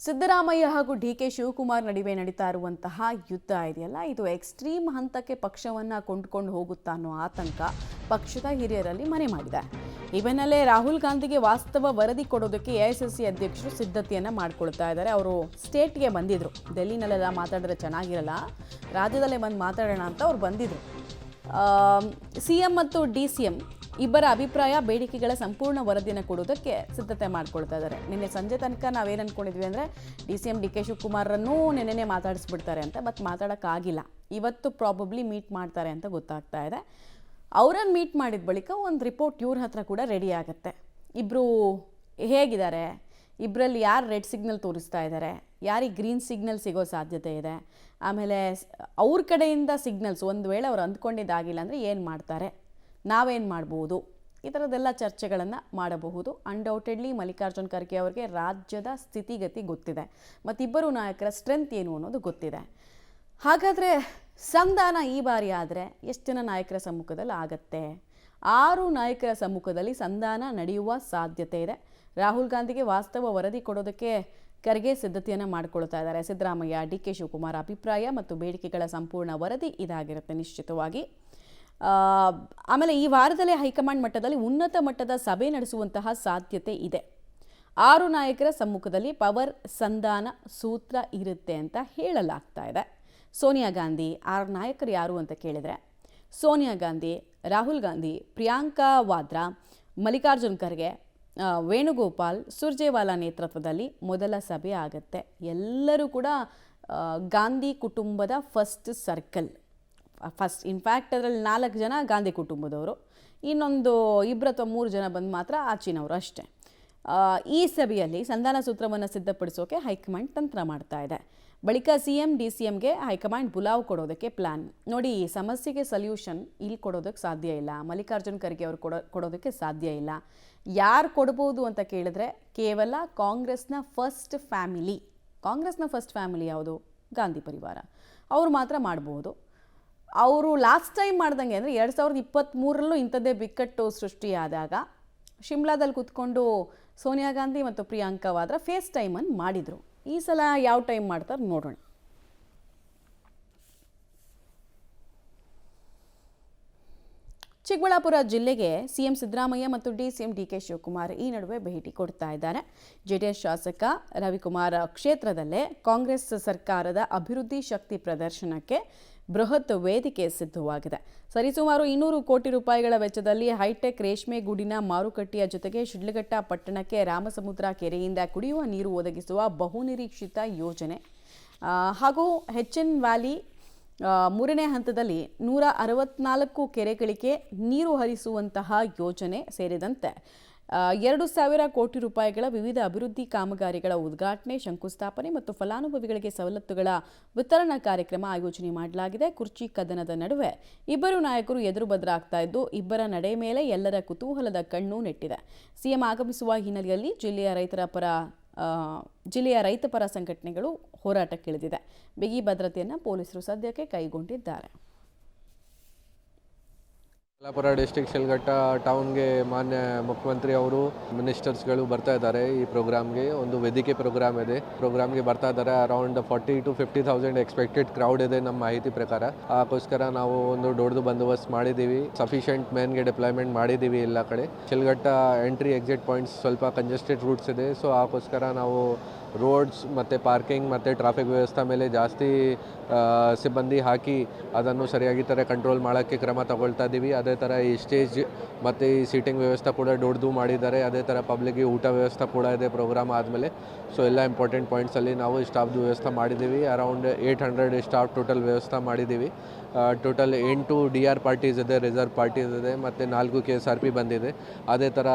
ಸಿದ್ದರಾಮಯ್ಯ ಹಾಗೂ ಡಿಕೆ ಶಿವಕುಮಾರ್ ನಡುವೆ ನಡೀತಾ ಇರುವಂತಹ ಯುದ್ಧ ಇದೆಯಲ್ಲ, ಇದು ಎಕ್ಸ್ಟ್ರೀಮ್ ಹಂತಕ್ಕೆ ಪಕ್ಷವನ್ನು ಕೊಂಡ್ಕೊಂಡು ಹೋಗುತ್ತಾ ಅನ್ನೋ ಆತಂಕ ಪಕ್ಷದ ಹಿರಿಯರಲ್ಲಿ ಮನೆ ಮಾಡಿದೆ. ಈ ಬೆನ್ನಲ್ಲೇ ರಾಹುಲ್ ಗಾಂಧಿಗೆ ವಾಸ್ತವ ವರದಿ ಕೊಡೋದಕ್ಕೆ ಎಐಸಿಸಿ ಅಧ್ಯಕ್ಷರು ಸಿದ್ಧತೆಯನ್ನು ಮಾಡ್ಕೊಳ್ತಾ ಇದ್ದಾರೆ. ಅವರು ಸ್ಟೇಟ್ಗೆ ಬಂದಿದ್ರು. ಡೆಲ್ಲಿನಲ್ಲೆಲ್ಲ ಮಾತಾಡಿದ್ರೆ ಚೆನ್ನಾಗಿರಲ್ಲ, ರಾಜ್ಯದಲ್ಲೇ ಬಂದು ಮಾತಾಡೋಣ ಅಂತ ಅವ್ರು ಬಂದಿದ್ರು. ಸಿಎಂ ಮತ್ತು ಡಿಸಿಎಂ ಇಬ್ಬರ ಅಭಿಪ್ರಾಯ, ಬೇಡಿಕೆಗಳ ಸಂಪೂರ್ಣ ವರದಿಯನ್ನು ಕೊಡೋದಕ್ಕೆ ಸಿದ್ಧತೆ ಮಾಡ್ಕೊಳ್ತಾ ಇದ್ದಾರೆ. ನಿನ್ನೆ ಸಂಜೆ ತನಕ ನಾವೇನು ಅಂದ್ಕೊಂಡಿದ್ವಿ ಅಂದರೆ ಡಿಸಿಎಂ ಡಿಕೆ ಶಿವಕುಮಾರನ್ನು ನೆನ್ನೆ ಮಾತಾಡಿಸ್ಬಿಡ್ತಾರೆ ಅಂತ, ಬಟ್ ಮಾತಾಡೋಕ್ಕಾಗಿಲ್ಲ. ಇವತ್ತು ಪ್ರಾಬಬ್ಲಿ ಮೀಟ್ ಮಾಡ್ತಾರೆ ಅಂತ ಗೊತ್ತಾಗ್ತಾ ಇದೆ. ಅವರನ್ನು ಮೀಟ್ ಮಾಡಿದ ಬಳಿಕ ಒಂದು ರಿಪೋರ್ಟ್ ಇವ್ರ ಹತ್ರ ಕೂಡ ರೆಡಿ ಆಗುತ್ತೆ. ಇಬ್ಬರು ಹೇಗಿದ್ದಾರೆ, ಇಬ್ಬರಲ್ಲಿ ಯಾರು ರೆಡ್ ಸಿಗ್ನಲ್ ತೋರಿಸ್ತಾ ಇದ್ದಾರೆ, ಯಾರಿಗೆ ಗ್ರೀನ್ ಸಿಗ್ನಲ್ ಸಿಗೋ ಸಾಧ್ಯತೆ ಇದೆ, ಆಮೇಲೆ ಅವ್ರ ಕಡೆಯಿಂದ ಸಿಗ್ನಲ್ಸ್ ಒಂದು ವೇಳೆ ಅವ್ರು ಅಂದ್ಕೊಂಡಿದ್ದಾಗಿಲ್ಲ ಅಂದರೆ ಏನು ಮಾಡ್ತಾರೆ, ನಾವೇನು ಮಾಡ್ಬೋದು, ಈ ಥರದ್ದೆಲ್ಲ ಚರ್ಚೆಗಳನ್ನು ಮಾಡಬಹುದು. ಅನ್ಡೌಟೆಡ್ಲಿ ಮಲ್ಲಿಕಾರ್ಜುನ್ ಖರ್ಗೆ ಅವರಿಗೆ ರಾಜ್ಯದ ಸ್ಥಿತಿಗತಿ ಗೊತ್ತಿದೆ, ಮತ್ತಿಬ್ಬರು ನಾಯಕರ ಸ್ಟ್ರೆಂತ್ ಏನು ಅನ್ನೋದು ಗೊತ್ತಿದೆ. ಹಾಗಾದರೆ ಸಂಧಾನ ಈ ಬಾರಿ ಆದರೆ ಎಷ್ಟು ಜನ ನಾಯಕರ ಸಮ್ಮುಖದಲ್ಲಿ ಆಗತ್ತೆ? 6 ನಾಯಕರ ಸಮ್ಮುಖದಲ್ಲಿ ಸಂಧಾನ ನಡೆಯುವ ಸಾಧ್ಯತೆ ಇದೆ. ರಾಹುಲ್ ಗಾಂಧಿಗೆ ವಾಸ್ತವ ವರದಿ ಕೊಡೋದಕ್ಕೆ ಖರ್ಗೆ ಸಿದ್ಧತೆಯನ್ನು ಮಾಡ್ಕೊಳ್ತಾ ಇದ್ದಾರೆ. ಸಿದ್ದರಾಮಯ್ಯ, ಡಿಕೆ ಶಿವಕುಮಾರ್ ಅಭಿಪ್ರಾಯ ಮತ್ತು ಬೇಡಿಕೆಗಳ ಸಂಪೂರ್ಣ ವರದಿ ಇದಾಗಿರುತ್ತೆ ನಿಶ್ಚಿತವಾಗಿ. ಆಮೇಲೆ ಈ ವಾರದಲ್ಲೇ ಹೈಕಮಾಂಡ್ ಮಟ್ಟದಲ್ಲಿ ಉನ್ನತ ಮಟ್ಟದ ಸಭೆ ನಡೆಸುವಂತಹ ಸಾಧ್ಯತೆ ಇದೆ. 6 ನಾಯಕರ ಸಮ್ಮುಖದಲ್ಲಿ ಪವರ್ ಸಂಧಾನ ಸೂತ್ರ ಇರುತ್ತೆ ಅಂತ ಹೇಳಲಾಗ್ತಾ ಇದೆ. ಸೋನಿಯಾ ಗಾಂಧಿ 6 ನಾಯಕರು ಯಾರು ಅಂತ ಕೇಳಿದರೆ, ಸೋನಿಯಾ ಗಾಂಧಿ, ರಾಹುಲ್ ಗಾಂಧಿ, ಪ್ರಿಯಾಂಕಾ ವಾದ್ರಾ, ಮಲ್ಲಿಕಾರ್ಜುನ್ ಖರ್ಗೆ, ವೇಣುಗೋಪಾಲ್, ಸುರ್ಜೇವಾಲಾ ನೇತೃತ್ವದಲ್ಲಿ ಮೊದಲ ಸಭೆ ಆಗುತ್ತೆ. ಎಲ್ಲರೂ ಕೂಡ ಗಾಂಧಿ ಕುಟುಂಬದ ಫಸ್ಟ್ ಸರ್ಕಲ್. ಇನ್ಫ್ಯಾಕ್ಟ್ ಅದರಲ್ಲಿ 4 ಜನ ಗಾಂಧಿ ಕುಟುಂಬದವರು, ಇನ್ನೊಂದು 2 ಅಥವಾ 3 ಜನ ಬಂದು ಮಾತ್ರ ಆಚಿನವರು ಅಷ್ಟೇ. ಈ ಸಭೆಯಲ್ಲಿ ಸಂಧಾನ ಸೂತ್ರವನ್ನು ಸಿದ್ಧಪಡಿಸೋಕೆ ಹೈಕಮಾಂಡ್ ತಂತ್ರ ಮಾಡ್ತಾ ಇದೆ. ಬಳಿಕ ಸಿಎಂ ಡಿಸಿಎಂಗೆ ಹೈಕಮಾಂಡ್ ಬುಲಾವ್ ಕೊಡೋದಕ್ಕೆ ಪ್ಲಾನ್. ನೋಡಿ, ಈ ಸಮಸ್ಯೆಗೆ ಸೊಲ್ಯೂಷನ್ ಇಲ್ಲಿ ಕೊಡೋದಕ್ಕೆ ಸಾಧ್ಯ ಇಲ್ಲ, ಮಲ್ಲಿಕಾರ್ಜುನ್ ಖರ್ಗೆ ಅವರು ಕೊಡೋದಕ್ಕೆ ಸಾಧ್ಯ ಇಲ್ಲ. ಯಾರು ಕೊಡ್ಬೋದು ಅಂತ ಕೇಳಿದ್ರೆ ಕೇವಲ ಕಾಂಗ್ರೆಸ್ನ ಫಸ್ಟ್ ಫ್ಯಾಮಿಲಿ ಯಾವುದು? ಗಾಂಧಿ ಪರಿವಾರ. ಅವರು ಮಾತ್ರ ಮಾಡಬಹುದು. ಅವರು ಲಾಸ್ಟ್ ಟೈಮ್ ಮಾಡ್ದಂಗೆ ಅಂದರೆ 2023ರಲ್ಲೂ ಇಂಥದ್ದೇ ಬಿಕ್ಕಟ್ಟು ಸೃಷ್ಟಿಯಾದಾಗ ಶಿಮ್ಲಾದಲ್ಲಿ ಕೂತ್ಕೊಂಡು ಸೋನಿಯಾ ಗಾಂಧಿ ಮತ್ತು ಪ್ರಿಯಾಂಕಾ ವಾದ್ರಾ ಫೇಸ್ ಟೈಮನ್ನು ಮಾಡಿದರು. ಈ ಸಲ ಯಾವ ಟೈಮ್ ಮಾಡ್ತಾರೆ ನೋಡೋಣ. ಚಿಕ್ಕಬಳ್ಳಾಪುರ ಜಿಲ್ಲೆಗೆ ಸಿಎಂ ಸಿದ್ದರಾಮಯ್ಯ ಮತ್ತು ಡಿಸಿಎಂ ಡಿಕೆ ಶಿವಕುಮಾರ್ ಈ ನಡುವೆ ಭೇಟಿ ಕೊಡ್ತಾ ಇದ್ದಾರೆ. ಜೆಡಿಎಸ್ ಶಾಸಕ ರವಿಕುಮಾರ್ ಕ್ಷೇತ್ರದಲ್ಲೇ ಕಾಂಗ್ರೆಸ್ ಸರ್ಕಾರದ ಅಭಿವೃದ್ಧಿ ಶಕ್ತಿ ಪ್ರದರ್ಶನಕ್ಕೆ ಬೃಹತ್ ವೇದಿಕೆ ಸಿದ್ಧವಾಗಿದೆ. ಸರಿಸುಮಾರು 200 ಕೋಟಿ ರೂಪಾಯಿಗಳ ವೆಚ್ಚದಲ್ಲಿ ಹೈಟೆಕ್ ರೇಷ್ಮೆ ಗೂಡಿನ ಮಾರುಕಟ್ಟೆಯ ಜೊತೆಗೆ ಶಿಡ್ಲಘಟ್ಟ ಪಟ್ಟಣಕ್ಕೆ ರಾಮಸಮುದ್ರ ಕೆರೆಯಿಂದ ಕುಡಿಯುವ ನೀರು ಒದಗಿಸುವ ಬಹುನಿರೀಕ್ಷಿತ ಯೋಜನೆ ಹಾಗೂ HN ವ್ಯಾಲಿ 3ನೇ ಹಂತದಲ್ಲಿ 164 ಕೆರೆಗಳಿಗೆ ನೀರು ಹರಿಸುವಂತಹ ಯೋಜನೆ ಸೇರಿದಂತೆ 2,000 ಕೋಟಿ ರೂಪಾಯಿಗಳ ವಿವಿಧ ಅಭಿವೃದ್ಧಿ ಕಾಮಗಾರಿಗಳ ಉದ್ಘಾಟನೆ, ಶಂಕುಸ್ಥಾಪನೆ ಮತ್ತು ಫಲಾನುಭವಿಗಳಿಗೆ ಸವಲತ್ತುಗಳ ವಿತರಣಾ ಕಾರ್ಯಕ್ರಮ ಆಯೋಜನೆ ಮಾಡಲಾಗಿದೆ. ಕುರ್ಚಿ ಕದನದ ನಡುವೆ ಇಬ್ಬರು ನಾಯಕರು ಎದುರು ಬದರಾಗ್ತಾ ಇದ್ದು, ಇಬ್ಬರ ನಡೆ ಮೇಲೆ ಎಲ್ಲರ ಕುತೂಹಲದ ಕಣ್ಣು ನೆಟ್ಟಿದೆ. ಸಿಎಂ ಆಗಮಿಸುವ ಹಿನ್ನೆಲೆಯಲ್ಲಿ ಜಿಲ್ಲೆಯ ರೈತಪರ ಸಂಘಟನೆಗಳು ಹೋರಾಟಕ್ಕಿಳಿದಿದೆ. ಬಿಗಿ ಭದ್ರತೆಯನ್ನು ಪೊಲೀಸರು ಸದ್ಯಕ್ಕೆ ಕೈಗೊಂಡಿದ್ದಾರೆ. ಚಿಕ್ಕಬಳ್ಳಾಪುರ ಡಿಸ್ಟ್ರಿಕ್ಟ್ ಶಿಲ್ಘಟ್ಟ ಟೌನ್ಗೆ ಮಾನ್ಯ ಮುಖ್ಯಮಂತ್ರಿ ಅವರು ಮಿನಿಸ್ಟರ್ಸ್ಗಳು ಬರ್ತಾ ಇದ್ದಾರೆ. ಈ ಪ್ರೋಗ್ರಾಮ್ಗೆ ಒಂದು ವೇದಿಕೆ ಪ್ರೋಗ್ರಾಮ್ಗೆ ಬರ್ತಾ ಇದ್ದಾರೆ. ಅರೌಂಡ್ 40,000 to 50,000 ಎಕ್ಸ್ಪೆಕ್ಟೆಡ್ ಕ್ರೌಡ್ ಇದೆ ನಮ್ಮ ಮಾಹಿತಿ ಪ್ರಕಾರ. ಅದಕ್ಕೋಸ್ಕರ ನಾವು ಒಂದು ದೊಡ್ಡದು ಬಂದೋಬಸ್ತ್ ಮಾಡಿದ್ದೀವಿ. ಸಫಿಷಿಯೆಂಟ್ ಮೆನ್ಗೆ ಡಿಪ್ಲಾಯ್ಮೆಂಟ್ ಮಾಡಿದ್ದೀವಿ ಎಲ್ಲ ಕಡೆ. ಶಿಲ್ಘಟ್ಟ ಎಂಟ್ರಿ ಎಕ್ಸಿಟ್ ಪಾಯಿಂಟ್ಸ್ ಸ್ವಲ್ಪ ಕಂಜೆಸ್ಟೆಡ್ ರೂಟ್ಸ್ ಇದೆ. ಸೊ ಅದಕ್ಕೋಸ್ಕರ ನಾವು ರೋಡ್ಸ್ ಮತ್ತು ಪಾರ್ಕಿಂಗ್ ಮತ್ತು ಟ್ರಾಫಿಕ್ ವ್ಯವಸ್ಥೆ ಮೇಲೆ ಜಾಸ್ತಿ ಸಿಬ್ಬಂದಿ ಹಾಕಿ ಅದನ್ನು ಸರಿಯಾಗಿ ಥರ ಕಂಟ್ರೋಲ್ ಮಾಡೋಕ್ಕೆ ಕ್ರಮ ತಗೊಳ್ತಾ ಇದ್ದೀವಿ. ಅದೇ ಥರ ಈ ಸ್ಟೇಜ್ ಮತ್ತು ಈ ಸೀಟಿಂಗ್ ವ್ಯವಸ್ಥೆ ಕೂಡ ದೊಡ್ಡದು ಮಾಡಿದ್ದಾರೆ. ಅದೇ ಥರ ಪಬ್ಲಿಕ್ಗೆ ಊಟ ವ್ಯವಸ್ಥೆ ಕೂಡ ಇದೆ ಪ್ರೋಗ್ರಾಮ್ ಆದಮೇಲೆ. ಸೊ ಎಲ್ಲ ಇಂಪಾರ್ಟೆಂಟ್ ಪಾಯಿಂಟ್ಸಲ್ಲಿ ನಾವು ಸ್ಟಾಫ್ದು ವ್ಯವಸ್ಥೆ ಮಾಡಿದ್ದೀವಿ. ಅರೌಂಡ್ 800 ಸ್ಟಾಫ್ ಟೋಟಲ್ ವ್ಯವಸ್ಥೆ ಮಾಡಿದ್ದೀವಿ. ಟೋಟಲ್ 8 DR ಪಾರ್ಟೀಸ್ ಇದೆ, ರಿಸರ್ವ್ ಪಾರ್ಟೀಸ್ ಇದೆ ಮತ್ತು 4 KSRP ಬಂದಿದೆ. ಅದೇ ಥರ